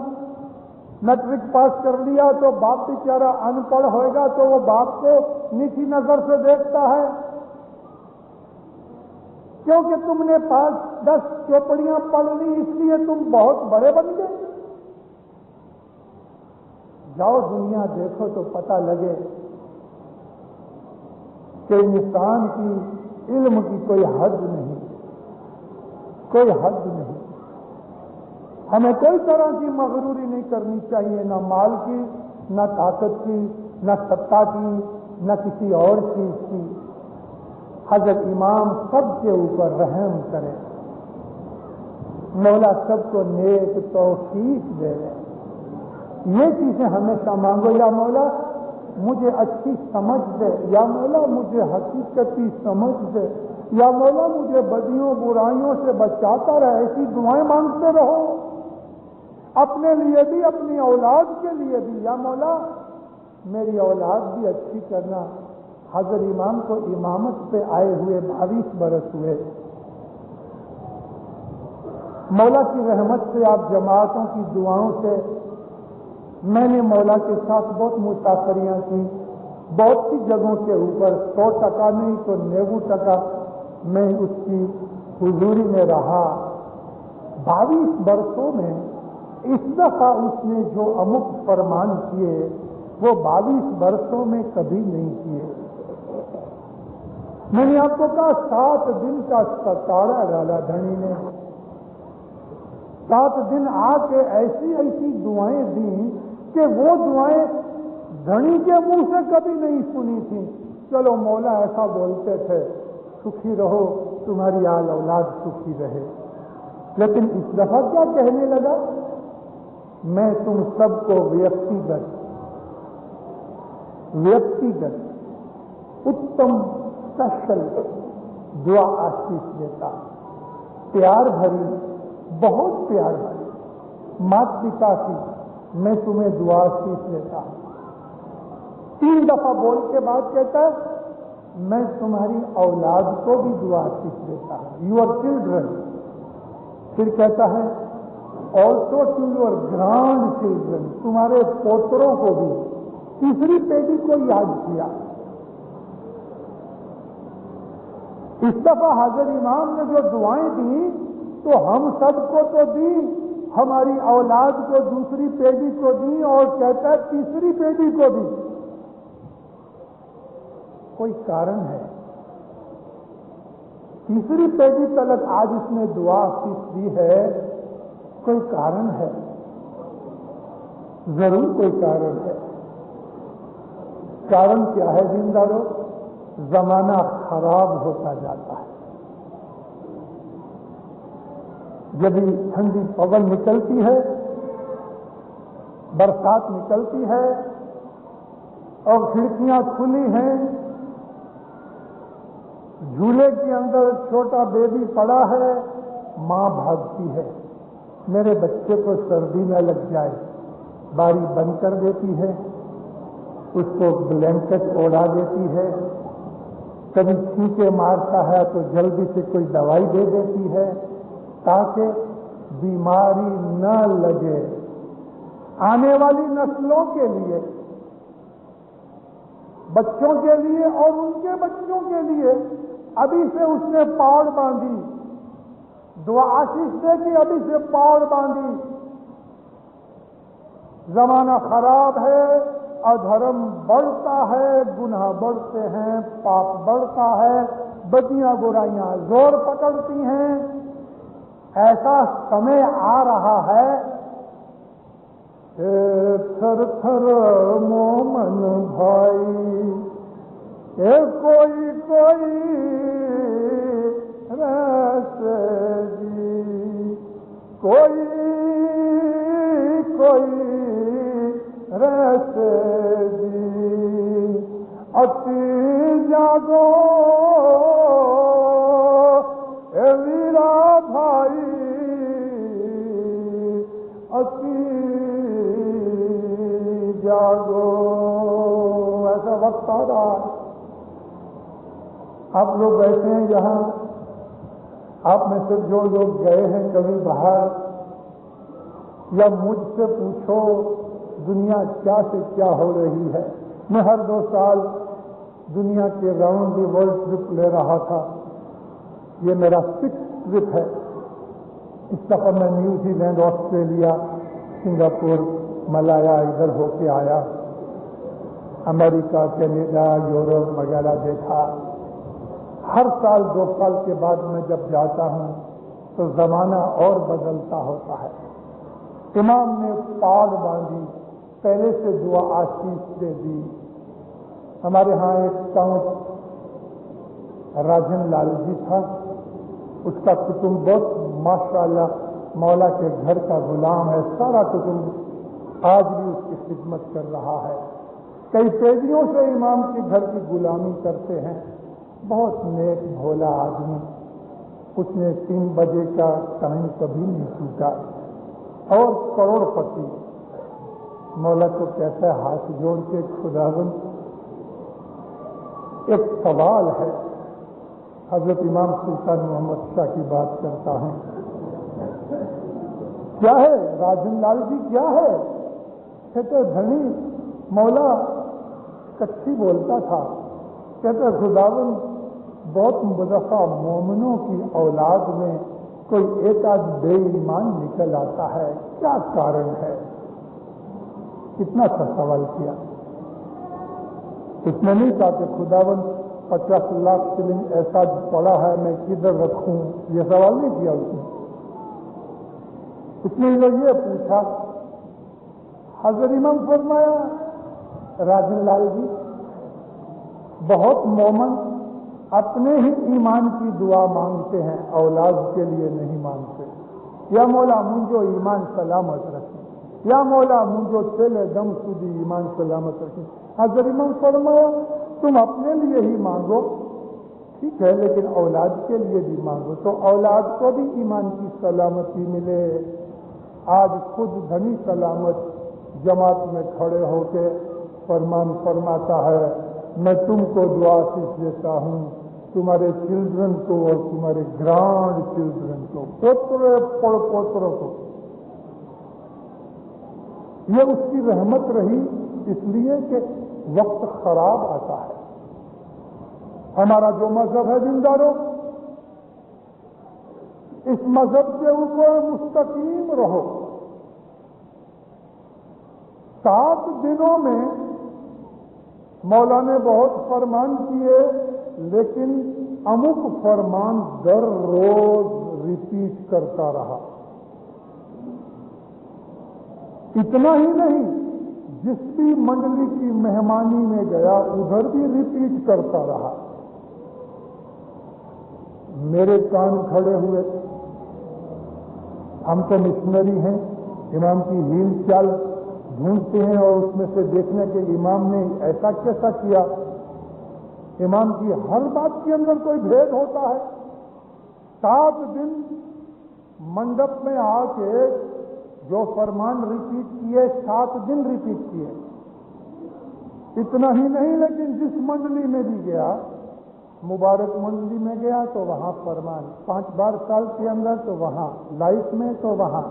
میٹرک پاس کر لیا تو باپ بیچارہ ان پڑھ ہوئے گا تو وہ باپ کو نیچی نظر سے دیکھتا ہے، کیونکہ تم نے 5-10 چوپڑیاں پڑھ لی اس لیے تم بہت بڑے بن گئے۔ جاؤ دنیا دیکھو تو پتہ لگے کہ انسان کی علم کی کوئی حد نہیں، کوئی حد نہیں۔ ہمیں کوئی طرح کی مغروری نہیں کرنی چاہیے، نہ مال کی، نہ طاقت کی، نہ سطح کی، نہ کسی اور چیز کی۔ حضرت امام سب کے اوپر رحم کرے، مولا سب کو نیک توفیق دے۔ یہ چیزیں ہمیشہ مانگو، یا مولا مجھے اچھی سمجھ دے، یا مولا مجھے حقیقتی سمجھ دے، یا مولا مجھے بدیوں برائیوں سے بچاتا رہے۔ ایسی دعائیں مانگتے رہو، اپنے لیے بھی، اپنی اولاد کے لیے بھی۔ یا مولا میری اولاد بھی اچھی کرنا۔ حضرت امام کو امامت پہ آئے ہوئے 22 برس ہوئے۔ مولا کی رحمت سے، آپ جماعتوں کی دعاؤں سے میں نے مولا کے ساتھ بہت مسافریاں کی، بہت سی جگہوں کے اوپر 100% نہیں تو 90% میں اس کی حضوری میں رہا۔ 22 برسوں میں اس دفعہ اس نے جو امک فرمان کیے وہ 22 برسوں میں کبھی نہیں کیے۔ میں نے آپ کو کہا 7 دن کا ستارہ ڈالا دھنی نے، 7 دن آ کے ایسی ایسی دعائیں دیں کہ وہ دعائیں دھنی کے منہ سے کبھی نہیں سنی تھیں۔ چلو مولا ایسا بولتے تھے، سکھی رہو، تمہاری آل اولاد سکھی رہے۔ لیکن اس دفعہ کیا کہنے لگا؟ میں تم سب کو ویکتیگت اتم اسپیشل دعا آشیش دیتا، پیار بھری، بہت پیار بھری مات پتا کی میں تمہیں دعا آشیش دیتا ہوں۔ 3 دفعہ بول کے بعد کہتا ہے میں تمہاری اولاد کو بھی دعا آشیش دیتا ہوں، یور چلڈرن۔ پھر کہتا ہے also to your grandchildren, تمہارے پوتروں کو بھی، تیسری پیڑھی کو یاد کیا۔ اس دفعہ حضرت امام نے جو دعائیں دی تو ہم سب کو تو دی، ہماری اولاد کو دوسری پیڑھی کو دی، اور کہتا ہے تیسری پیڑھی کو بھی۔ کوئی کارن ہے؟ تیسری پیڑھی تلک آج اس نے دعا آشیش دی ہے، کوئی کارن ہے، ضرور کوئی کارن ہے۔ کارن کیا ہے دینداروں؟ زمانہ خراب ہوتا جاتا ہے۔ جب ٹھنڈی پون نکلتی ہے، برسات نکلتی ہے اور کھڑکیاں کھلی ہیں، جھولے کے اندر چھوٹا بیبی پڑا ہے، ماں بھاگتی ہے میرے بچے کو سردی نہ لگ جائے، باری بند کر دیتی ہے، اس کو بلینکٹ اوڑھا دیتی ہے، کبھی چھینکے مارتا ہے تو جلدی سے کوئی دوائی دے دیتی ہے تاکہ بیماری نہ لگے۔ آنے والی نسلوں کے لیے، بچوں کے لیے اور ان کے بچوں کے لیے ابھی سے اس نے پاڑ باندھی، دعا آشیش دے کہ ابھی سے پاڑ باندھی۔ زمانہ خراب ہے، ادھرم بڑھتا ہے، گناہ بڑھتے ہیں، پاپ بڑھتا ہے، بدیاں برائیاں زور پکڑتی ہیں۔ ایسا سمے آ رہا ہے کہ تھر تھر مومن بھائی، کوئی کوئی رہتے جی، کوئی کوئی رہتے جی، اتی جاگو اے میرا بھائی، اتی جاگو۔ ایسا وقت آ رہا ہے۔ آپ لوگ بیٹھے ہیں یہاں، آپ میں سے جو لوگ گئے ہیں کبھی باہر، یا مجھ سے پوچھو دنیا کیا سے کیا ہو رہی ہے۔ میں ہر 2 سال دنیا کے راؤنڈ دی ورلڈ ٹرپ لے رہا تھا، یہ میرا 6th ٹرپ ہے۔ اس دفعہ میں نیوزی لینڈ، آسٹریلیا، سنگاپور، ملایا ادھر ہو کے آیا، امریکہ، کینیڈا، یورپ وغیرہ دیکھا۔ ہر سال 2 سال کے بعد میں جب جاتا ہوں تو زمانہ اور بدلتا ہوتا ہے۔ امام نے پاڑ باندھی، پہلے سے دعا آشیش دے دی۔ ہمارے ہاں ایک کاؤنٹ راجن لال جی تھا، اس کا کٹمب بہت ماشاءاللہ مولا کے گھر کا غلام ہے، سارا کٹمب آج بھی اس کی خدمت کر رہا ہے۔ کئی پیڑھیوں سے امام کے گھر کی غلامی کرتے ہیں، بہت نیک بھولا آدمی، اس نے 3 بجے کا ٹائم کبھی نہیں چھوٹا، اور کروڑ پتی۔ مولا کو کہتا ہے ہاتھ جوڑ کے خداوند ایک سوال ہے، حضرت امام سلطان محمد شاہ کی بات کرتا ہوں۔ کیا ہے راجن لال جی، کیا ہے؟ کہتے دھنی مولا کچھی بولتا تھا، کہتے خداوند بہت دفعہ مومنوں کی اولاد میں کوئی ایک آدھ بے ایمان نکل آتا ہے، کیا کارن ہے؟ کتنا سا سوال کیا۔ اس نے نہیں کہا کہ خداوند 50 لاکھ شلنگ ایسا پڑا ہے میں کدھر رکھوں، یہ سوال نہیں کیا اس نے۔ اس نے یہ پوچھا، حضرت امام فرمایا راجن لال جی، بہت مومن اپنے ہی ایمان کی دعا مانگتے ہیں، اولاد کے لیے نہیں مانگتے۔ یا مولا مجھو ایمان سلامت رکھیں، یا مولا مجھو چلے دم سودی ایمان سلامت رکھیں۔ حضرت امام فرمایا تم اپنے لیے ہی مانگو، ٹھیک ہے، لیکن اولاد کے لیے بھی مانگو تو اولاد کو بھی ایمان کی سلامتی ملے۔ آج خود دھنی سلامت جماعت میں کھڑے ہو کے فرمان فرماتا ہے، میں تم کو دعا آشیش دیتا ہوں، تمہارے چلڈرن کو اور تمہارے گرانڈ چلڈرن کو، پوترے پڑ پوتروں کو۔ یہ اس کی رحمت رہی، اس لیے کہ وقت خراب آتا ہے۔ ہمارا جو مذہب ہے دینداروں، اس مذہب کے اوپر مستقیم رہو۔ 7 دنوں میں مولا نے بہت فرمان کیے، لیکن امک فرمان در روز ریپیٹ کرتا رہا۔ اتنا ہی نہیں، جس بھی منڈلی کی مہمانی میں گیا ادھر بھی ریپیٹ کرتا رہا۔ میرے کان کھڑے ہوئے، ہم تو مشنری ہیں، امام کی ہیل چال ڈھونڈتے ہیں اور اس میں سے دیکھنے کے امام نے ایسا کیسا کیا۔ امام کی ہر بات کے اندر کوئی بھید ہوتا ہے۔ 7 دن منڈپ میں آ کے جو فرمان ریپیٹ کیے، 7 دن ریپیٹ کیے۔ اتنا ہی نہیں، لیکن جس منڈلی میں بھی گیا، مبارک منڈلی میں گیا تو وہاں فرمان 5 بار سال کے اندر، تو وہاں لائف میں، تو وہاں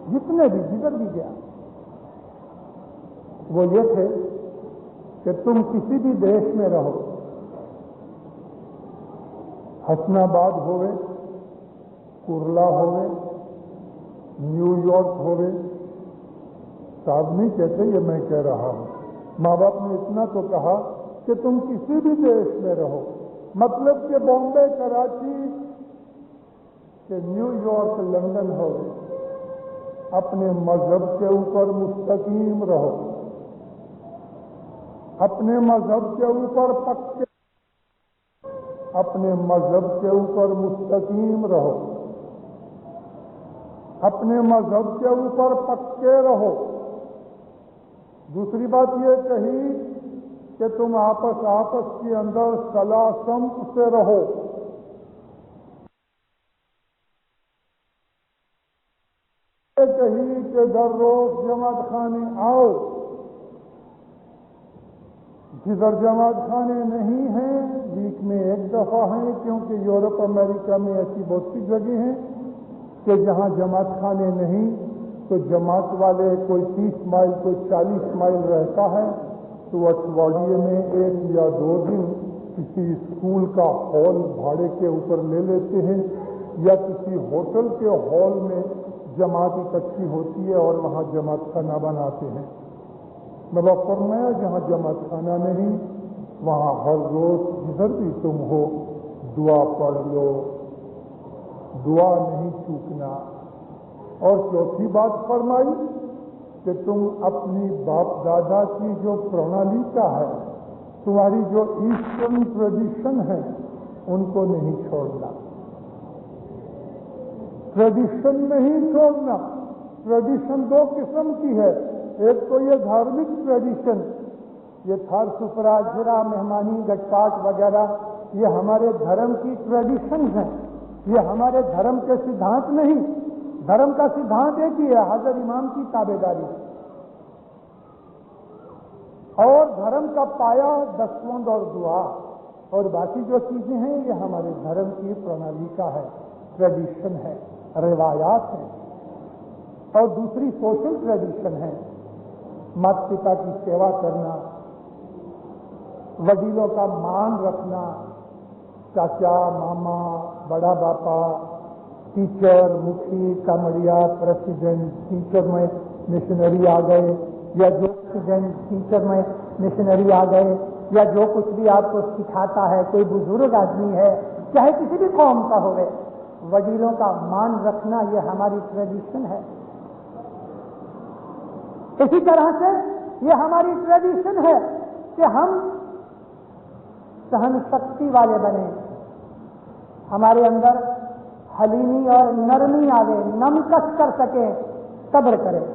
جتنے بھی جدھر بھی گیا، وہ یہ تھے کہ تم کسی بھی دیش میں رہو، حسن آباد ہوئے، کرلا ہوئے، نیو یارک ہوئے، صاحب نہیں کہتے، یہ میں کہہ رہا ہوں، ماں باپ نے اتنا تو کہا کہ تم کسی بھی دیش میں رہو، مطلب کہ بامبے، کراچی، کہ نیو یارک، لندن ہو، اپنے مذہب کے اوپر مستقیم رہو، اپنے مذہب کے اوپر پکے، اپنے مذہب کے اوپر مستقیم رہو، اپنے مذہب کے اوپر پکے رہو۔ دوسری بات یہ کہی کہ تم آپس کے اندر صلاح سمت سے رہو۔ یہ کہی کہ در روز جماعت خانے آؤ، جدھر جماعت خانے نہیں ہیں ویک میں 1 دفعہ ہیں، کیونکہ یورپ امریکہ میں ایسی بہت سی جگہ ہیں کہ جہاں جماعت خانے نہیں تو جماعت والے کوئی 30 مائل کوئی 40 مائل رہتا ہے، تو اٹھواڑیے میں 1 یا 2 دن کسی اسکول کا ہال بھاڑے کے اوپر لے لیتے ہیں، یا کسی ہوٹل کے ہال میں جماعت اکٹھی ہوتی ہے اور وہاں جماعت خانہ بناتے ہیں۔ میں فرمایا جہاں جماعت خانہ نہیں وہاں ہر روز جدھر بھی تم ہو دعا پڑھ لو، دعا نہیں چوکنا۔ اور چوتھی بات فرمائی کہ تم اپنی باپ دادا کی جو پرنالیکا ہے، تمہاری جو ایسٹرن ٹریڈیشن ہے، ان کو نہیں چھوڑنا، ٹریڈیشن نہیں چھوڑنا۔ ٹریڈیشن 2 قسم کی ہے، ایک تو یہ دھارمک ٹریڈیشن، یہ تھار سپرا جرا مہمانی گٹ پاٹ وغیرہ، یہ ہمارے دھرم کی ٹریڈیشن ہیں، یہ ہمارے دھرم کے سدھانت نہیں۔ دھرم کا سدھانت ایک ہی ہے، حضرت امام کی تابعداری، اور دھرم کا پایا دستوند اور دعا، اور باقی جو چیزیں ہیں یہ ہمارے دھرم کی پرنالی کا ہے، ٹریڈیشن ہے، روایات ہیں۔ اور دوسری سوشل ٹریڈیشن ہے، مات پتا کی سیوا کرنا، وڈیلوں کا مان رکھنا، چاچا، ماما، بڑا باپا، ٹیچر، مکھی، کامڑیا، پریسیڈنٹ، ٹیچر میں مشنری آ گئے، یا جو پریسیڈنٹ ٹیچر میں مشنری آ گئے، یا جو کچھ بھی آپ کو سکھاتا ہے، کوئی بزرگ آدمی ہے، چاہے کسی بھی قوم کا ہوئے، وڈیلوں کا مان رکھنا یہ ہماری ٹریڈیشن ہے۔ اسی طرح سے یہ ہماری ٹریڈیشن ہے کہ ہم سہن شکتی والے بنے، ہمارے اندر حلیمی اور نرمی آوے، نم کش کر سکیں، صبر کریں۔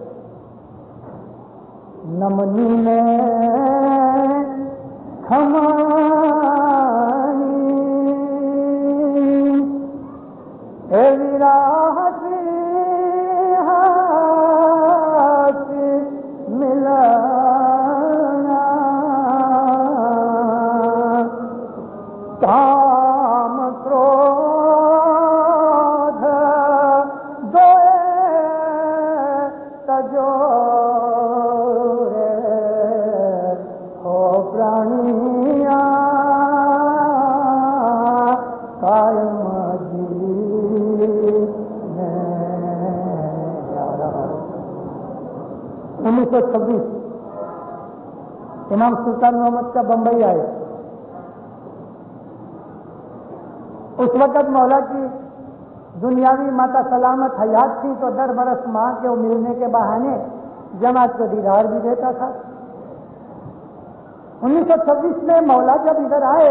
نمنی میں کھمانی انیس سو چھبیس امام سلطان محمد کا بمبئی آئے. اس وقت مولا کی دنیاوی ماتا سلامت حیات تھی تو 10 برس ماں کے ملنے کے بہانے جماعت کو دیدار بھی دیتا تھا. 1926 میں مولا جب ادھر آئے,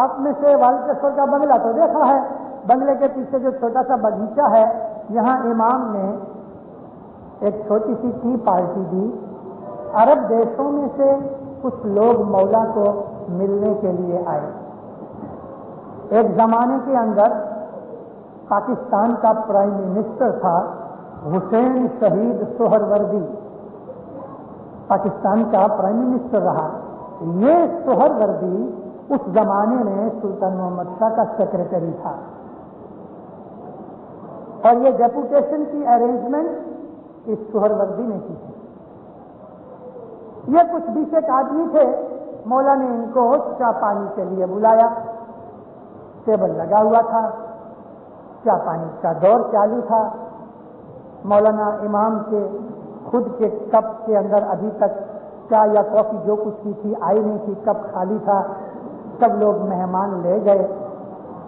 آپ میں سے والکسور کا بنگلہ تو دیکھا ہے, بنگلے کے پیچھے جو چھوٹا سا باغیچہ ہے, یہاں امام نے ایک چھوٹی سی ٹی پارٹی دی. عرب دیشوں میں سے کچھ لوگ مولا کو ملنے کے لیے آئے. ایک زمانے کے اندر پاکستان کا پرائم منسٹر تھا حسین شہید سہروردی, پاکستان کا پرائم منسٹر رہا. یہ سہروردی اس زمانے میں سلطان محمد شاہ کا سیکرٹری تھا, اور یہ ڈیپوٹیشن کی ارینجمنٹ اس سہروردی نے کی تھی. یہ کچھ 20 ایک آدمی تھے. مولا نے ان کو چائے پانی کے لیے بلایا. ٹیبل لگا ہوا تھا, چائے پانی کا دور چالو تھا. مولانا امام کے خود کے کپ کے اندر ابھی تک چائے یا کافی جو کچھ بھی تھی آئی نہیں تھی, کپ خالی تھا. سب لوگ مہمان لے گئے.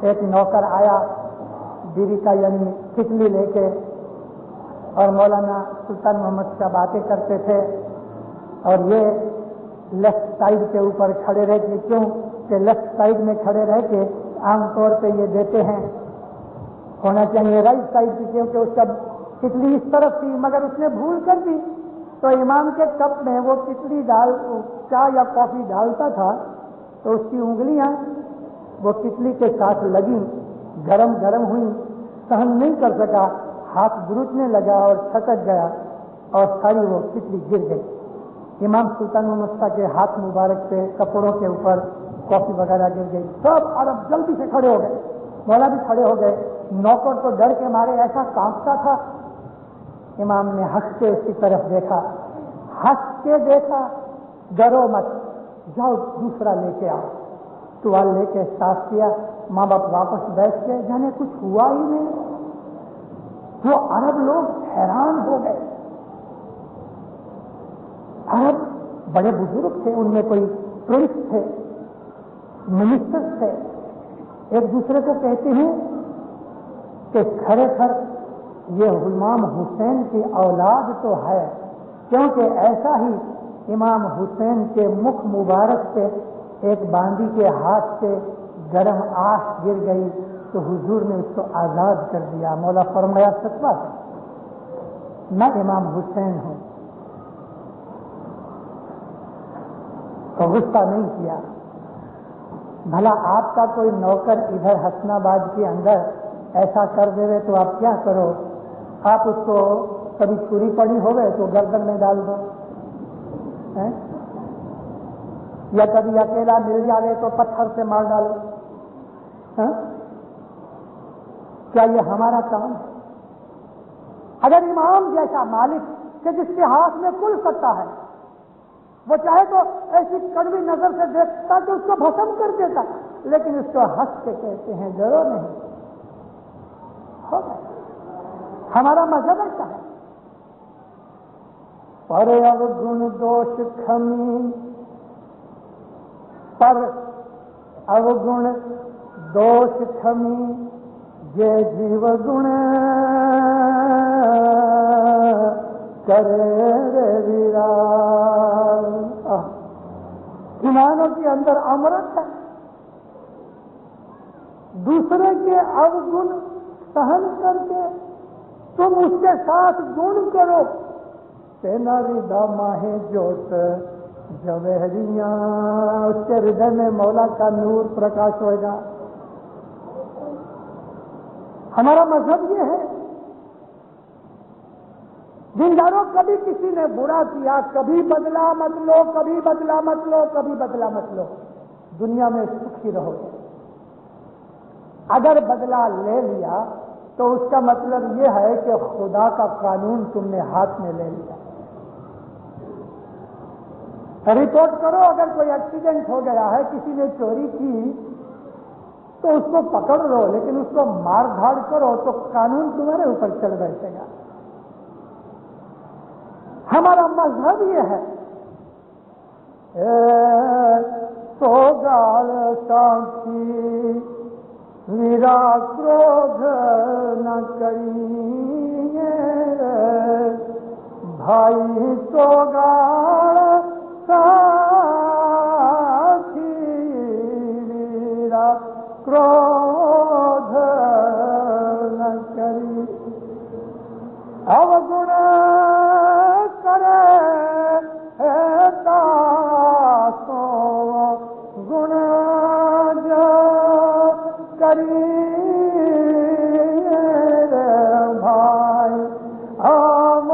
ایک نوکر آیا بیوی کا یعنی کٹلی لے کے, اور مولانا سلطان محمد شاہ باتیں کرتے تھے, اور یہ لیفٹ سائڈ کے اوپر کھڑے رہ کے, کیوں کہ لیفٹ سائڈ میں کھڑے رہ کے عام طور پہ یہ دیتے ہیں, ہونا چاہیے رائٹ سائڈ کی, کیونکہ اس کا کٹلی اس طرف تھی, مگر اس نے بھول کر دی. تو امام کے کپ میں وہ کٹلی چائے یا کافی ڈالتا تھا, تو اس کی انگلیاں وہ کٹلی کے ساتھ لگی, گرم گرم ہوئی, سہن نہیں کر سکا, ہاتھ گروٹنے لگا اور چھٹک گیا, اور ساری وہ کٹلی گر گئی. امام سلطان محمد شاہ کے ہاتھ مبارک پہ کپڑوں کے اوپر کافی وغیرہ گر گئی. سب عرب جلدی سے کھڑے ہو گئے, مولا بھی کھڑے ہو گئے. نوکر تو ڈر کے مارے ایسا کانپتا تھا. امام نے ہنس کے اس کی طرف دیکھا, ہنس کے دیکھا, ڈرو مت, جاؤ دوسرا لے کے آؤ. ٹوال لے کے صاف کیا. ماں باپ واپس بیٹھ گئے, جانے کچھ ہوا ہی نہیں. وہ عرب لوگ حیران ہو گئے. عرب بڑے بزرگ تھے, ان میں کوئی پرنس تھے, منسٹر تھے, ایک دوسرے کو کہتے ہیں کہ کھڑے کر یہ امام حسین کی اولاد تو ہے, کیونکہ ایسا ہی امام حسین کے مکھ مبارک سے ایک باندی کے ہاتھ سے گرم آش گر گئی تو حضور نے اس کو آزاد کر دیا. مولا فرمایا فتویٰ ہے, میں امام حسین ہوں. تو غصہ نہیں کیا. بھلا آپ کا کوئی نوکر ادھر حسن آباد کے اندر ایسا کر دے تو آپ کیا کرو؟ آپ اس کو کبھی چھری پڑی ہو گئے تو گردن میں ڈال دو, یا کبھی اکیلا مل جائے تو پتھر سے مار ڈالو. کیا یہ ہمارا کام ہے؟ اگر امام جیسا مالک کہ جس کے ہاتھ میں کل ستا ہے, وہ چاہے تو ایسی کڑوی نظر سے دیکھتا کہ اس کو بھسم کر دیتا, لیکن اس کو ہنس کے کہتے ہیں ڈرو نہیں. ہمارا مذہب ایسا ہے. پر اوگن دوش کھمی, پر اوگن دوش کھمی, جے جیو گن کرے رے ویران. ایمانوں کے اندر امرت ہے. دوسرے کے اوگن سہن کر کے تم اس کے ساتھ گن کرو. تیناری داماہیں جوت جوہریاں, اس کے ہردے میں مولا کا نور پرکاش ہوئے گا. ہمارا مذہب یہ ہے. دینداروں کبھی کسی نے برا کیا, کبھی بدلا مت لو, کبھی بدلا مت لو, کبھی بدلا مت لو. دنیا میں سکھی رہو. اگر بدلا لے لیا تو اس کا مطلب یہ ہے کہ خدا کا قانون تم نے ہاتھ میں لے لیا. رپورٹ کرو اگر کوئی ایکسیڈنٹ ہو گیا ہے, کسی نے چوری کی تو اس کو پکڑ لو، لیکن اس کو مار دھاڑ کرو تو قانون تمہارے اوپر چل بیٹھے گا۔ ہمارا مذہب یہ ہے سوگال ساکھی ویرا کرودھ نہ کریے، بھائی سوگال ساکھی ویرا کرودھ نہ کری، اوگن کرے تاسو گن کری بھائی، ہم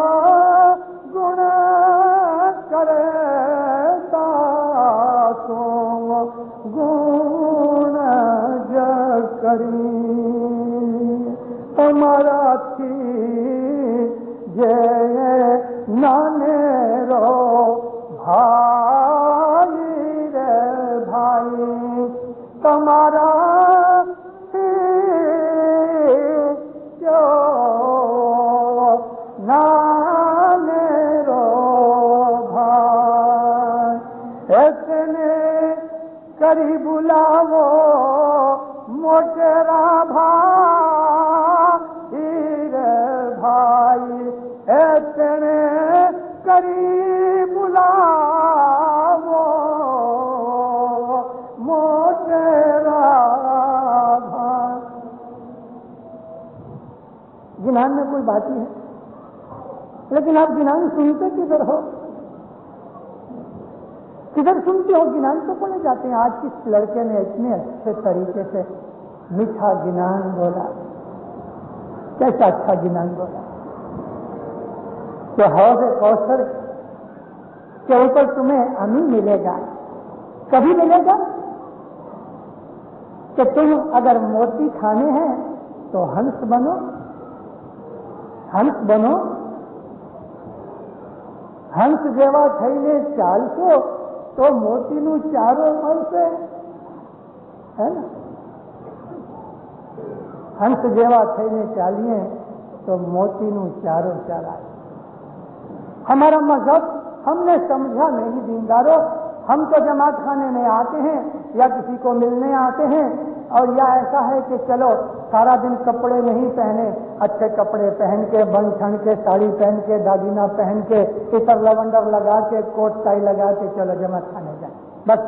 گن کرے تاسو گن کری، ہمارا تھی جے نانے رو بھائی رے بھائی، تمہارا جو نانے رو بھائی، ایسے نے کری بلاو موٹرا بھائی رے بھائی، ایسے نے کری بلاو موٹرا بھائی۔ گنان میں کوئی بات ہی ہے، لیکن آپ گنان سنتے کدھر ہو؟ کدھر سنتے ہو؟ گنان تو بولے جاتے ہیں۔ آج کس لڑکے نے اتنے اچھے طریقے سے میٹھا گنان بولا، کیسا اچھا گنان بولا کہ حوض کوثر کے اوپر تمہیں امین ملے گا۔ کبھی ملے گا کہ تم اگر موتی کھانے ہیں تو ہنس بنو، ہنس بنو، ہنس جیوا تھઈને ચાલશો તો મોતીનું ચારો મળશે، ہے نا؟ ہنس جیوا تھઈને ચાલીએ تو موતીનું ચારો چرائے۔ ہمارا مذہب ہم نے سمجھا نہیں دینداروں، ہم تو جماعت خانے میں آتے ہیں یا کسی کو ملنے آتے ہیں، اور یا ایسا ہے کہ چلو سارا دن کپڑے نہیں پہنے، اچھے کپڑے پہن کے، بن ٹھن کے، ساڑی پہن کے، داگینہ پہن کے، عطر لونڈر لگا کے، کوٹ ٹائی لگا کے چلو جماعت خانے جائیں، بس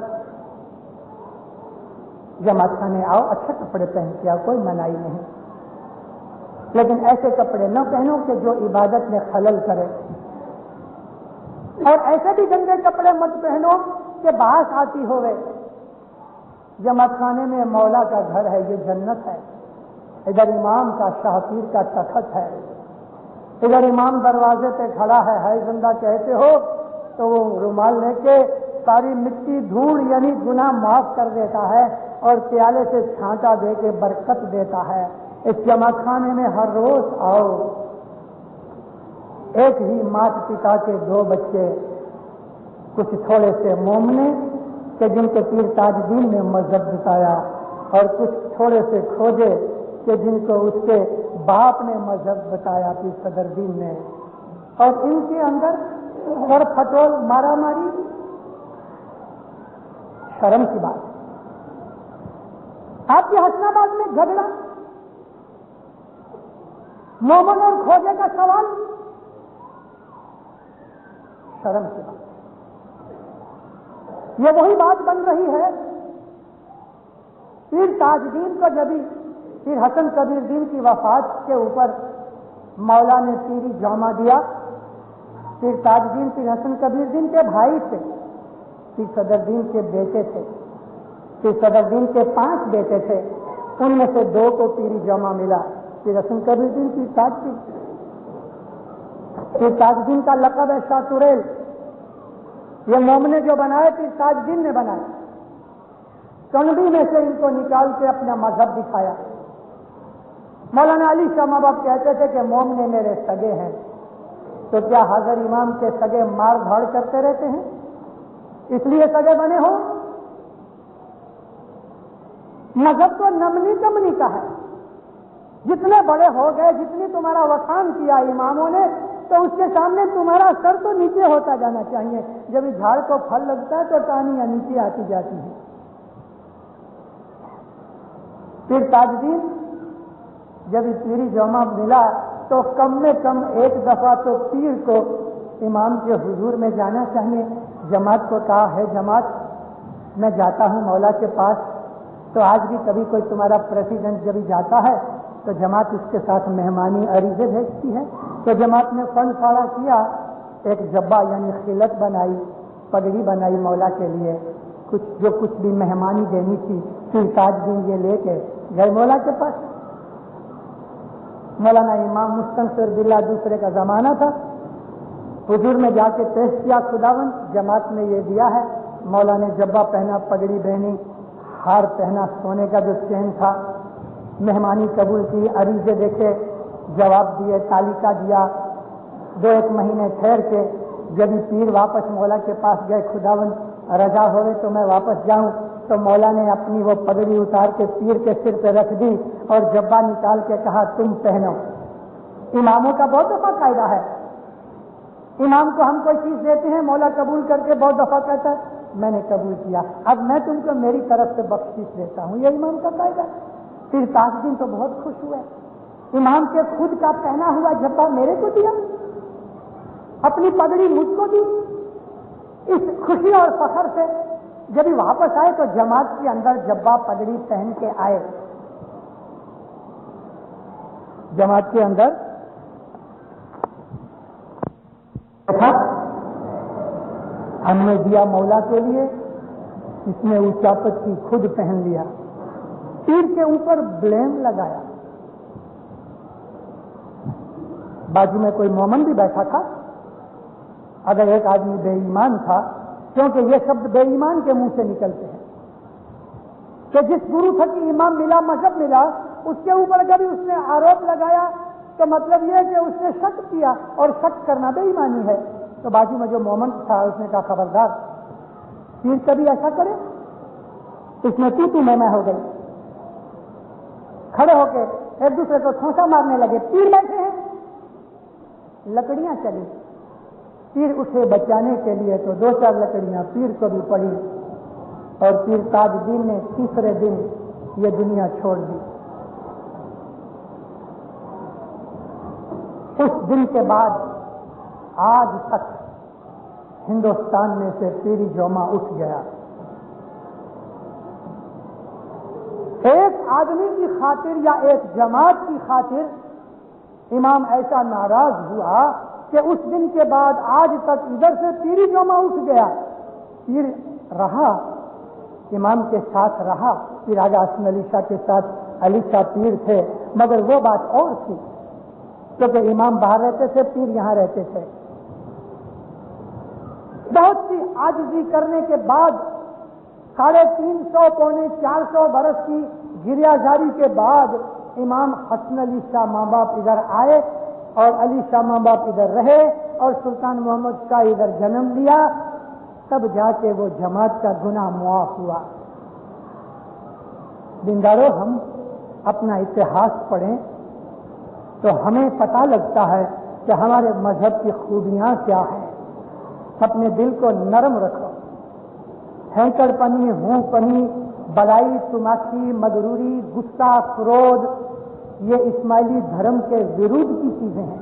جماعت خانے آؤ، اچھے کپڑے پہن کے آؤ، کوئی منائی نہیں، لیکن ایسے کپڑے نہ پہنو کہ جو عبادت میں خلل کرے، اور ایسے بھی گندے کپڑے مت پہنو کہ بحث آتی ہوئے۔ جماعت خانے میں مولا کا گھر ہے، یہ جنت ہے، ادھر امام کا شاہ پیر کا تخت ہے، ادھر امام دروازے پہ کھڑا ہے زندہ کہتے ہو تو وہ رومال لے کے ساری مٹی دھوڑ یعنی گناہ معاف کر دیتا ہے اور پیالے سے چھانٹا دے کے برکت دیتا ہے۔ اس جماعت خانے میں ہر روز آؤ، ایک ہی مات پتا کے 2 بچے، کچھ تھوڑے سے مومنے کہ جن کے پیر تاج دین نے مذہب بتایا، اور کچھ تھوڑے سے کھوجے کہ جن کو اس کے باپ نے مذہب بتایا، پیر صدر دین نے، اور ان کے اندر سر پھٹول مارا ماری شرم کی بات ہے۔ آپ کے حسن آباد میں جھگڑا، مومن اور کھوجے کا سوال، شرم کی بات۔ یہ وہی بات بن رہی ہے پیر تاج دین کو جب پیر حسن کبیر دین کی وفات کے اوپر مولا نے پیری جامہ دیا۔ پیر تاج دین پیر حسن کبیر دین کے بھائی تھے، پیر صدر دین کے بیٹے تھے، پیر صدر دین کے 5 بیٹے تھے، ان میں سے 2 کو پیری جامہ ملا، پیر حسن کبیر دین پیر تاج دین۔ پیر تاج دین کا لقب ہے شاہ توریل، یہ مومنے جو بنائے پیر تاج دین نے بنائے، کنڈی میں سے ان کو نکال کے اپنا مذہب دکھایا۔ مولانا علی شاہ مباب کہتے تھے کہ مومنے میرے سگے ہیں، تو کیا حاضر امام کے سگے مار دھاڑ کرتے رہتے ہیں؟ اس لیے سگے بنے ہو؟ مذہب تو نمنی کمنی کا ہے. جتنے بڑے ہو گئے, جتنی تمہارا وخان کیا اماموں نے, تو اس کے سامنے تمہارا سر تو نیچے ہوتا جانا چاہیے. جب اس جھاڑ کو پھل لگتا ہے تو ٹانیاں نیچے آتی جاتی ہیں. پھر تاج دین جب یہ پیری جمعہ ملا تو کم میں کم ایک دفعہ تو پیر کو امام کے حضور میں جانا چاہیے. جماعت کو کہا ہے جماعت میں جاتا ہوں مولا کے پاس. تو آج بھی کبھی کوئی تمہارا پریزیڈنٹ جب جاتا ہے تو جماعت اس کے ساتھ مہمانی عریضے بھیجتی ہے. تو جماعت نے فن پھاڑا کیا, ایک جبہ یعنی خلت بنائی, پگڑی بنائی مولا کے لیے, جو کچھ بھی مہمانی دینی تھی. پھر تاج دین یہ لے کے گئے مولا کے پاس. مولانا امام مستنصر باللہ دوسرے کا زمانہ تھا. حضور میں جا کے پیش کیا خداوند جماعت نے یہ دیا ہے. مولا نے جبہ پہنا, پگڑی پہنی, ہار پہنا, سونے کا جو چین تھا, مہمانی قبول کی, عریضے دیکھے, جواب دیے, تالیکہ دیا. 2-1 مہینے ٹھہر کے جب پیر واپس مولا کے پاس گئے, خداوند رضا ہوئے تو میں واپس جاؤں. تو مولا نے اپنی وہ پگڑی اتار کے پیر کے سر پہ رکھ دی اور جبہ نکال کے کہا تم پہنو. اماموں کا بہت دفعہ قاعدہ ہے. امام کو ہم کوئی چیز دیتے ہیں, مولا قبول کر کے بہت دفعہ کہتا ہے میں نے قبول کیا, اب میں تم کو میری طرف سے بخشش دیتا ہوں. یہ امام کا قاعدہ ہے. پھر تاج دین تو بہت خوش ہوئے. امام کے خود کا پہنا ہوا جبہ میرے کو دیا, اپنی پگڑی مجھ کو دی. اس خوشی اور فخر سے جب واپس آئے تو جماعت کے اندر جبہ پگڑی پہن کے آئے. جماعت کے اندر ہم نے دیا مولا کے لیے, اس نے اچاپت کی خود پہن لیا. پیر کے اوپر بلیم لگایا. بازو میں کوئی مومن بھی بیٹھا تھا. اگر ایک آدمی بے ایمان تھا, کیونکہ یہ شبد بے ایمان کے منہ سے نکلتے ہیں کہ جس گرو تھا کہ امام ملا, مذہب ملا, اس کے اوپر کبھی اس نے آروپ لگایا تو مطلب یہ کہ اس نے شک کیا, اور شک کرنا بے ایمانی ہے. تو بازو میں جو مومن تھا اس نے کہا خبردار, پیر کبھی ایسا کرے. اس میں تو میں ہو گئی. کھڑے ہو کے ایک دوسرے کو ٹھونسا مارنے لگے. پیر بیٹھے ہیں, لکڑیاں چلی. پیر اٹھے بچانے کے لیے تو 2-4 لکڑیاں پیر کو بھی پڑی, اور پیر تاج دین نے تیسرے دن یہ دنیا چھوڑ دی. اس دن کے بعد آج تک ہندوستان میں سے پیری جوما اٹھ گیا. ایک آدمی کی خاطر یا ایک جماعت کی خاطر امام ایسا ناراض ہوا کہ اس دن کے بعد آج تک ادھر سے پیری جوما اٹھ گیا. پیر رہا, امام کے ساتھ رہا. پھر آگا حسن علی شاہ کے ساتھ علی شاہ پیر تھے, مگر وہ بات اور تھی کیونکہ امام باہر رہتے تھے, پیر یہاں رہتے تھے. بہت سی عاجزی کرنے کے بعد 350-400 برس کی گریا جاری کے بعد امام حسن علی شاہ ماں باپ ادھر آئے, اور علی شاہ ماں باپ ادھر رہے, اور سلطان محمد شاہ ادھر جنم لیا. تب جا کے وہ جماعت کا گناہ معاف ہوا. دیندارو, ہم اپنا اتہاس پڑھیں تو ہمیں پتہ لگتا ہے کہ ہمارے مذہب کی خوبیاں کیا ہیں. اپنے دل کو نرم رکھو. ہینکڑ پنی, ہوں پنی, بلائی, تماکی, مغروری, غصہ, کرودھ, یہ اسماعیلی دھرم کے ورودھ کی چیزیں ہیں.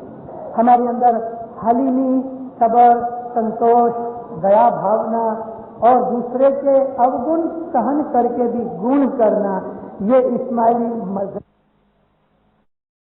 ہمارے اندر حلیمی, صبر, سنتوش, دیا بھاونا اور دوسرے کے اوگن سہن کر کے بھی گن کرنا, یہ اسماعیلی